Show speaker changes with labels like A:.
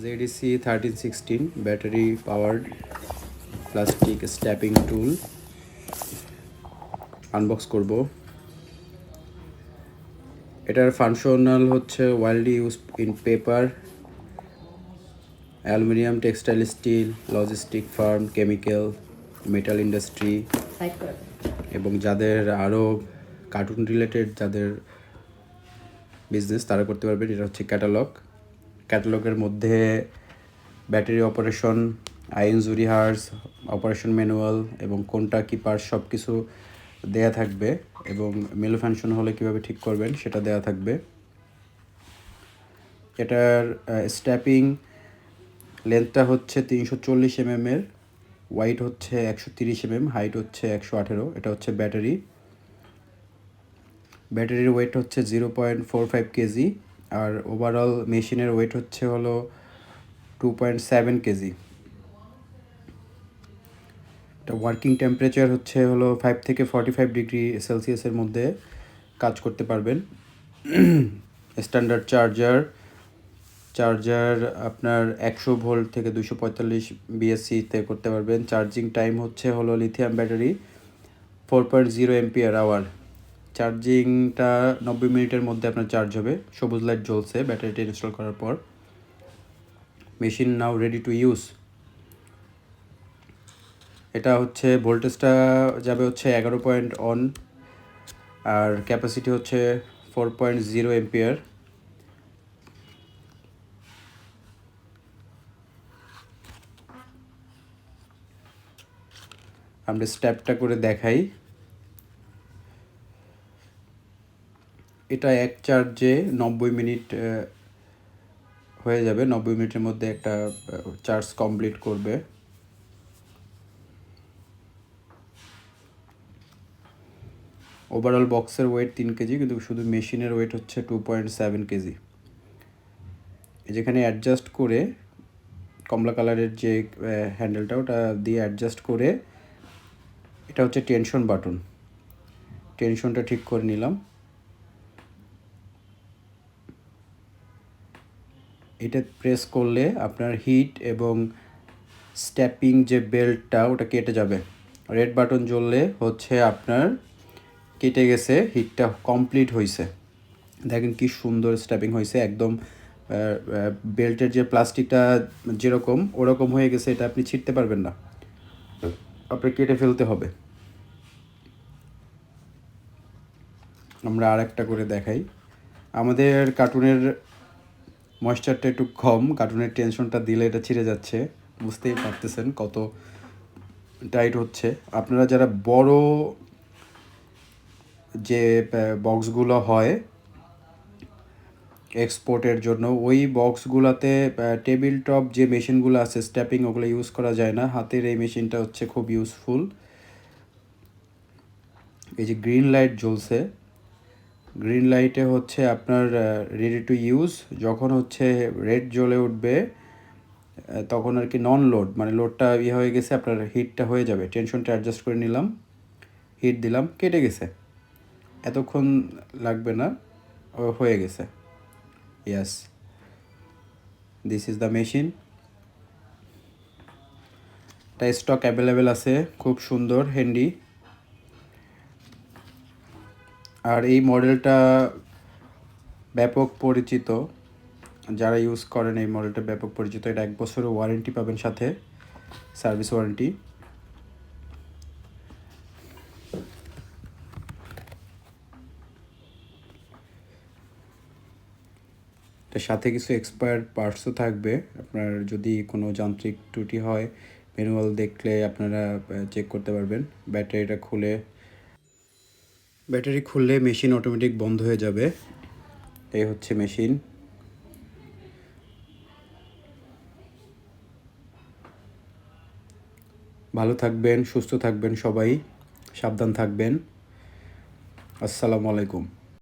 A: ZDC 1316 battery powered plastic srapping tool unbox করব। এটার functional হচ্ছে wildly use in paper, aluminium, textile, steel, logistic firm, chemical, metal industry এবং যাদের আরও cartoon related যাদের business তারা করতে পারবেন। এটা হচ্ছে ক্যাটালগের মধ্যে ব্যাটারি অপারেশন, আইনজুরিহার্স, অপারেশন ম্যানুয়াল এবং কোনটা কি পার্টস সব কিছু দেয়া থাকবে এবং মেলফাংশন হলে কীভাবে ঠিক করবেন সেটা দেয়া থাকবে। এটার স্ট্যাপিং লেন্থটা হচ্ছে 340 mm এর, ওয়াইট হচ্ছে 130 mm, হাইট হচ্ছে 118। এটা হচ্ছে ব্যাটারির ওয়েট হচ্ছে 0.45 কেজি আর ওভারঅল মেশিনের ওয়েট হচ্ছে হলো 2.7 কেজি। এটা ওয়ার্কিং টেম্পারেচার হচ্ছে হলো 5 থেকে 45 ডিগ্রি সেলসিয়াসের মধ্যে কাজ করতে পারবেন। স্ট্যান্ডার্ড চার্জার আপনার 100 ভোল্ট থেকে 245 বিএসসিতে করতে পারবেন। চার্জিং টাইম হচ্ছে হলো লিথিয়াম ব্যাটারি 4.0 AH। চার্জিংটা 90 মিনিটের মধ্যে আপনার চার্জ হবে। সবুজ লাইট জ্বলছে ব্যাটারিটা ইনস্টল করার পর। Machine now ready to use. এটা হচ্ছে ভোল্টেজটা যাবে হচ্ছে 11 পয়েন্ট অন আর ক্যাপাসিটি হচ্ছে 4.0 এম্পিয়ার। আমরা স্টেপটা করে দেখাই। এটা এক চার্জে 90 মিনিট হয়ে যাবে। 90 মিনিটের মধ্যে একটা চার্জ কমপ্লিট করবে। ওভারঅল বক্সের ওয়েট 3 কেজি, কিন্তু শুধু মেশিনের ওয়েট হচ্ছে 2.7 কেজি। যেখানে অ্যাডজাস্ট করে কমলা কালারের যে হ্যান্ডেলটা ওটা দিয়ে অ্যাডজাস্ট করে, এটা হচ্ছে টেনশন বাটন, টেনশনটা ঠিক করে নিলাম। এটা প্রেস করলে আপনার হিট এবং স্ট্যাপিং যে বেল্টটা ওটা কেটে যাবে। রেড বাটন জ্বললে হচ্ছে আপনার কেটে গেছে, হিটটা কমপ্লিট হয়েছে। দেখেন কি সুন্দর স্ট্যাপিং হয়েছে, একদম বেল্টের যে প্লাস্টিকটা যেরকম ওরকম হয়ে গেছে। এটা আপনি ছিঁড়তে পারবেন না, আপনার কেটে ফেলতে হবে। আমরা আর একটা করে দেখাই। আমাদের কার্টুনের ময়েশ্চারটা একটু কম, কার্টুনের টেনশনটা দিলে এটা ছিঁড়ে যাচ্ছে, বুঝতেই পারতেছেন কত টাইট হচ্ছে। আপনারা যারা বড় যে বক্সগুলো হয় এক্সপোর্টের জন্য, ওই বক্সগুলোতে টেবিল টপ যে মেশিনগুলো আছে স্ট্যাপিং, ওগুলো ইউজ করা যায় না। হাতের এই মেশিনটা হচ্ছে খুব ইউজফুল। এই যে গ্রিন লাইট জ্বলছে, গ্রিন লাইটে হচ্ছে আপনার রেডি টু ইউজ। যখন হচ্ছে রেড জ্বলে উঠবে তখন আর কি নন লোড, মানে লোডটা হয়ে গেছে, আপনার হিটটা হয়ে যাবে। টেনশনটা অ্যাডজাস্ট করে নিলাম, হিট দিলাম, কেটে গেছে, এতক্ষণ লাগবে না, হয়ে গেছে। ইয়াস, দিস ইজ দ্য মেশিন। এটা স্টক অ্যাভেলেবেল আছে, খুব সুন্দর, হ্যান্ডি। আর এই মডেলটা ব্যাপক পরিচিত, যারা ইউজ করেন এই মডেলটা ব্যাপক পরিচিত। এটা 1 বছরের ওয়ারেন্টি পাবেন সাথে, সার্ভিস ওয়ারেন্টি। এটার সাথে কিছু এক্সপায়ার্ড পার্টসও থাকবে। আপনার যদি কোনো যান্ত্রিক ত্রুটি হয় ম্যানুয়াল দেখলে আপনারা চেক করতে পারবেন। ব্যাটারি খুললে মেশিন অটোমেটিক বন্ধ হয়ে যাবে। এই হচ্ছে মেশিন। ভালো থাকবেন, সুস্থ থাকবেন, সবাই সাবধান থাকবেন। আসসালামু আলাইকুম।